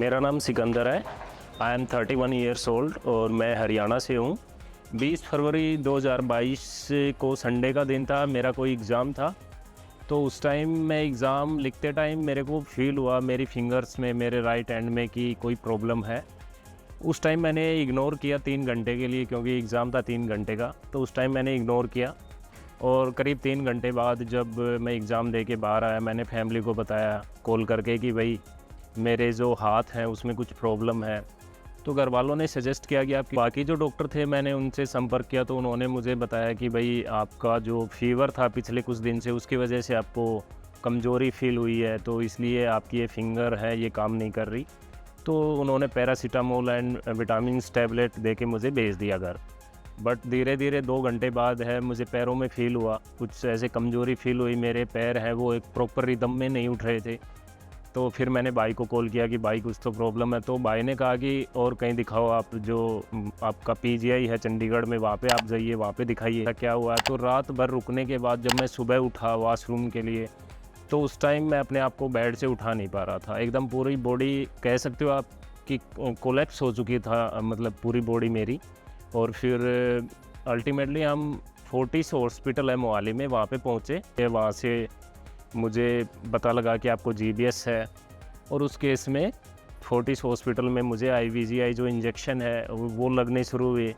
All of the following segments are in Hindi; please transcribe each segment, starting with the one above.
मेरा नाम सिकंदर है। आई एम 31 ईयर्स ओल्ड और मैं हरियाणा से हूँ। 20 फरवरी 2022 को संडे का दिन था, मेरा कोई एग्ज़ाम था। तो उस टाइम मैं एग्ज़ाम लिखते टाइम मेरे को फ़ील हुआ मेरी फिंगर्स में, मेरे राइट हैंड में कि कोई प्रॉब्लम है। उस टाइम मैंने इग्नोर किया 3 घंटे के लिए, क्योंकि एग्ज़ाम था 3 घंटे का। तो उस टाइम मैंने इग्नोर किया और करीब 3 घंटे बाद जब मैं एग्ज़ाम दे के बाहर आया, मैंने फैमिली को बताया कॉल करके कि भाई मेरे जो हाथ हैं उसमें कुछ प्रॉब्लम है। तो घर वालों ने सजेस्ट किया कि आप बाकी जो डॉक्टर थे, मैंने उनसे संपर्क किया तो उन्होंने मुझे बताया कि भाई आपका जो फ़ीवर था पिछले कुछ दिन से, उसकी वजह से आपको कमज़ोरी फ़ील हुई है, तो इसलिए आपकी ये फिंगर है ये काम नहीं कर रही। तो उन्होंने पैरासीटामोल एंड विटामिन्स टैबलेट दे के मुझे भेज दिया घर। बट धीरे धीरे 2 घंटे बाद है मुझे पैरों में फ़ील हुआ, कुछ ऐसे कमज़ोरी फ़ील हुई, मेरे पैर हैं वो एक प्रॉपर रिदम में नहीं उठ रहे थे। तो फिर मैंने भाई को कॉल किया कि भाई कुछ तो प्रॉब्लम है। तो भाई ने कहा कि और कहीं दिखाओ, आप जो आपका पीजीआई है चंडीगढ़ में, वहाँ पे आप जाइए, वहाँ पे दिखाइए क्या हुआ है। तो रात भर रुकने के बाद जब मैं सुबह उठा वॉशरूम के लिए, तो उस टाइम मैं अपने आप को बेड से उठा नहीं पा रहा था। एकदम पूरी बॉडी कह सकते हो आप कि कोलैप्स हो चुकी था, मतलब पूरी बॉडी मेरी। और फिर अल्टीमेटली हम फोर्टिस हॉस्पिटल है मोहाली में, वहाँ पे पहुँचे। वहाँ से मुझे पता लगा कि आपको जीबीएस है, और उस केस में फोर्टिस हॉस्पिटल में मुझे आईवीजीआई जो इंजेक्शन है वो लगने शुरू हुए।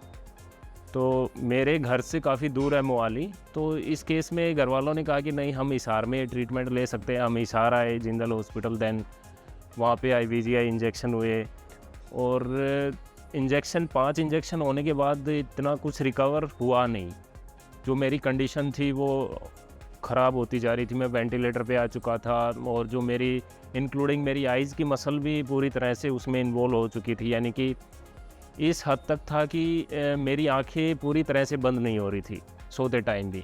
तो मेरे घर से काफ़ी दूर है मोहाली, तो इस केस में घर वालों ने कहा कि नहीं, हम हिसार में ट्रीटमेंट ले सकते हैं। हम हिसार आए जिंदल हॉस्पिटल, दैन वहाँ पे आईवीजीआई इंजेक्शन हुए। और इंजेक्शन 5 इंजेक्शन होने के बाद इतना कुछ रिकवर हुआ नहीं। जो मेरी कंडीशन थी वो ख़राब होती जा रही थी, मैं वेंटिलेटर पे आ चुका था। और जो मेरी इंक्लूडिंग मेरी आइज़ की मसल भी पूरी तरह से उसमें इन्वॉल्व हो चुकी थी, यानी कि इस हद तक था कि मेरी आंखें पूरी तरह से बंद नहीं हो रही थी सोते टाइम भी।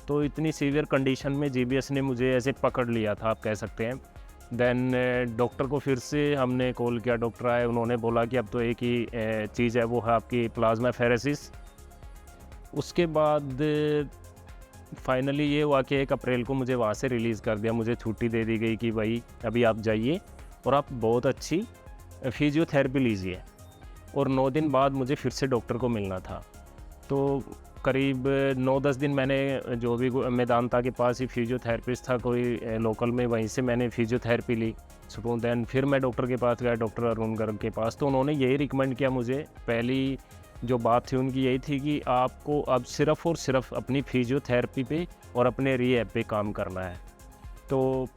तो इतनी सीवियर कंडीशन में जीबीएस ने मुझे ऐसे पकड़ लिया था, आप कह सकते हैं। देन डॉक्टर को फिर से हमने कॉल किया, डॉक्टर आए, उन्होंने बोला कि अब तो एक ही चीज़ है, वो है आपकी प्लाज्माफेरेसिस। उसके बाद फाइनली ये हुआ कि 1 अप्रैल को मुझे वहाँ से रिलीज़ कर दिया, मुझे छुट्टी दे दी गई कि भाई अभी आप जाइए और आप बहुत अच्छी फिजियोथेरेपी लीजिए। और 9 दिन बाद मुझे फिर से डॉक्टर को मिलना था। तो करीब 9-10 दिन मैंने जो भी मेदांता के पास ही फिजियोथेरेपिस्ट था कोई लोकल में, वहीं से मैंने फिजियोथेरेपी ली। सो दैन फिर मैं डॉक्टर के पास गया, डॉक्टर अरुण गर्ग के पास। तो उन्होंने यही रिकमेंड किया मुझे, पहली जो बात थी उनकी यही थी कि आपको अब सिर्फ़ और सिर्फ अपनी फिजियोथेरेपी पे और अपने रिहैब पे काम करना है। तो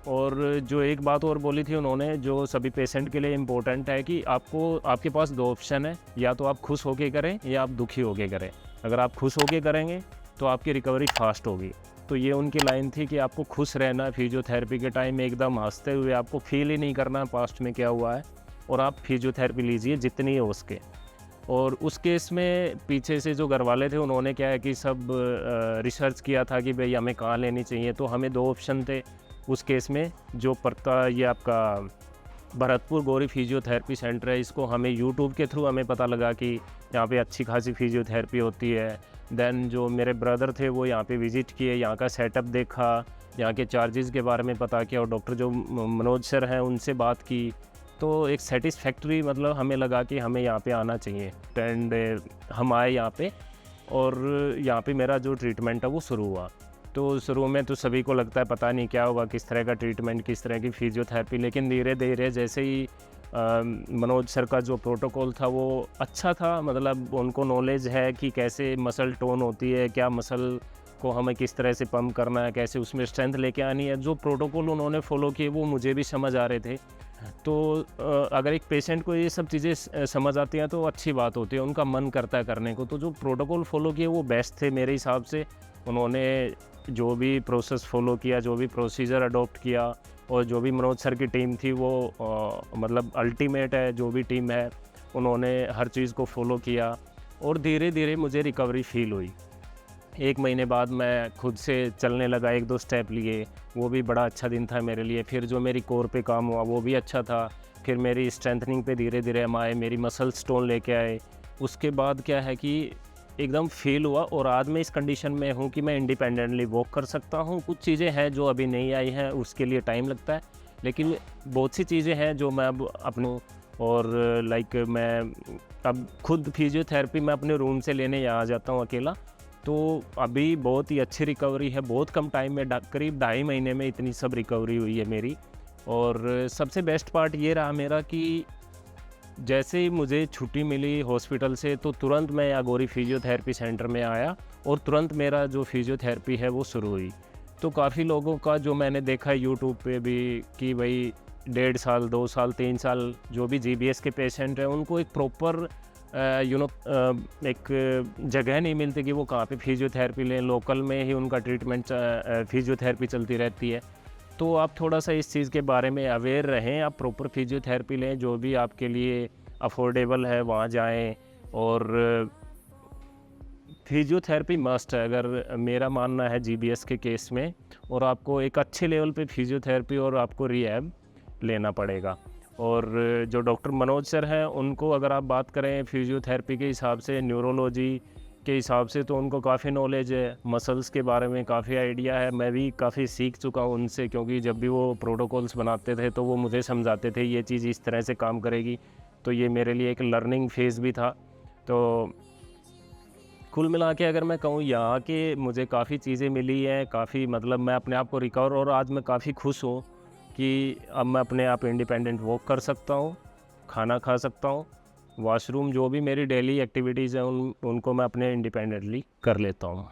और जो एक बात और बोली थी उन्होंने, जो सभी पेशेंट के लिए इम्पोर्टेंट है, कि आपके पास 2 ऑप्शन है, या तो आप खुश होके करें या आप दुखी होके करें। अगर आप खुश होके करेंगे तो आपकी रिकवरी फास्ट होगी। तो ये उनकी लाइन थी कि आपको खुश रहना है फिजियोथेरेपी के टाइम में, एकदम हंसते हुए, आपको फील ही नहीं करना पास्ट में क्या हुआ है, और आप फिजियोथेरेपी लीजिए जितनी हो उसके। और उस केस में पीछे से जो घर वाले थे उन्होंने क्या है कि सब रिसर्च किया था कि भाई हमें कहाँ लेनी चाहिए। तो हमें 2 ऑप्शन थे उस केस में, जो पड़ता ये आपका भरतपुर गौरी फिजियोथेरेपी सेंटर है, इसको हमें यूट्यूब के थ्रू हमें पता लगा कि यहाँ पे अच्छी खासी फिजियोथेरेपी होती है। देन जो मेरे ब्रदर थे वो यहाँ पे विज़िट किए, यहाँ का सेटअप देखा, यहाँ के चार्जेस के बारे में पता किया, और डॉक्टर जो मनोज सर हैं उनसे बात की। तो एक सेटिस्फैक्ट्री मतलब हमें लगा कि हमें यहाँ पे आना चाहिए। एंड हम आए यहाँ पे, और यहाँ पे मेरा जो ट्रीटमेंट है वो शुरू हुआ। तो शुरू में तो सभी को लगता है पता नहीं क्या होगा, किस तरह का ट्रीटमेंट, किस तरह की फिजियोथेरेपी। लेकिन धीरे धीरे जैसे ही मनोज सर का जो प्रोटोकॉल था वो अच्छा था, मतलब उनको नॉलेज है कि कैसे मसल टोन होती है, क्या मसल को हमें किस तरह से पम्प करना है, कैसे उसमें स्ट्रेंथ लेके आनी है। जो प्रोटोकॉल उन्होंने फॉलो किए वो मुझे भी समझ आ रहे थे। तो अगर एक पेशेंट को ये सब चीज़ें समझ आती हैं तो अच्छी बात होती है, उनका मन करता है करने को। तो जो प्रोटोकॉल फॉलो किए वो बेस्ट थे मेरे हिसाब से। उन्होंने जो भी प्रोसेस फॉलो किया, जो भी प्रोसीजर अडॉप्ट किया, और जो भी मनोज सर की टीम थी वो मतलब अल्टीमेट है, जो भी टीम है उन्होंने हर चीज़ को फॉलो किया। और धीरे धीरे मुझे रिकवरी फील हुई। 1 महीने बाद मैं खुद से चलने लगा, 1-2 स्टेप लिए, वो भी बड़ा अच्छा दिन था मेरे लिए। फिर जो मेरी कोर पे काम हुआ वो भी अच्छा था। फिर मेरी स्ट्रेंथनिंग पे धीरे धीरे हम आए, मेरी मसल स्टोन लेके आए। उसके बाद क्या है कि एकदम फ़ील हुआ, और आज मैं इस कंडीशन में हूँ कि मैं इंडिपेंडेंटली वॉक कर सकता हूँ। कुछ चीज़ें हैं जो अभी नहीं आई हैं, उसके लिए टाइम लगता है, लेकिन बहुत सी चीज़ें हैं जो मैं अब अपनों और लाइक मैं अब खुद फिजियोथेरेपी मैं अपने रूम से लेने यहाँ जाता हूँ अकेला। तो अभी बहुत ही अच्छी रिकवरी है, बहुत कम टाइम में करीब 2.5 महीने में इतनी सब रिकवरी हुई है मेरी। और सबसे बेस्ट पार्ट ये रहा मेरा कि जैसे ही मुझे छुट्टी मिली हॉस्पिटल से तो तुरंत मैं अगोरी फिजियोथेरेपी सेंटर में आया और तुरंत मेरा जो फिजियोथेरेपी है वो शुरू हुई। तो काफ़ी लोगों का जो मैंने देखा है यूट्यूब पे भी कि भाई 1.5 साल 2 साल 3 साल जो भी जीबीएस के पेशेंट हैं उनको एक प्रॉपर एक जगह नहीं मिलती कि वो कहाँ पे फिजियोथेरेपी लें, लोकल में ही उनका ट्रीटमेंट फिजियोथेरेपी चलती रहती है। तो आप थोड़ा सा इस चीज़ के बारे में अवेयर रहें, आप प्रॉपर फिजियोथेरेपी लें, जो भी आपके लिए अफोर्डेबल है वहाँ जाएं। और फिजियोथेरेपी मस्ट है, अगर मेरा मानना है जीबीएस के केस में, और आपको एक अच्छे लेवल पे फिजियोथेरेपी और आपको रिहैब लेना पड़ेगा। और जो डॉक्टर मनोज सर हैं उनको अगर आप बात करें फिजियोथेरेपी के हिसाब से, न्यूरोलॉजी के हिसाब से, तो उनको काफ़ी नॉलेज है, मसल्स के बारे में काफ़ी आइडिया है। मैं भी काफ़ी सीख चुका हूँ उनसे, क्योंकि जब भी वो प्रोटोकॉल्स बनाते थे तो वो मुझे समझाते थे ये चीज़ इस तरह से काम करेगी। तो ये मेरे लिए एक लर्निंग फेज़ भी था। तो कुल मिला के अगर मैं कहूँ यहाँ के मुझे काफ़ी चीज़ें मिली हैं, काफ़ी मतलब मैं अपने आप को रिकवर, और आज मैं काफ़ी खुश हूँ कि अब मैं अपने आप इंडिपेंडेंट वॉक कर सकता हूँ, खाना खा सकता हूँ, वॉशरूम जो भी मेरी डेली एक्टिविटीज़ हैं उनको मैं अपने इंडिपेंडेंटली कर लेता हूँ।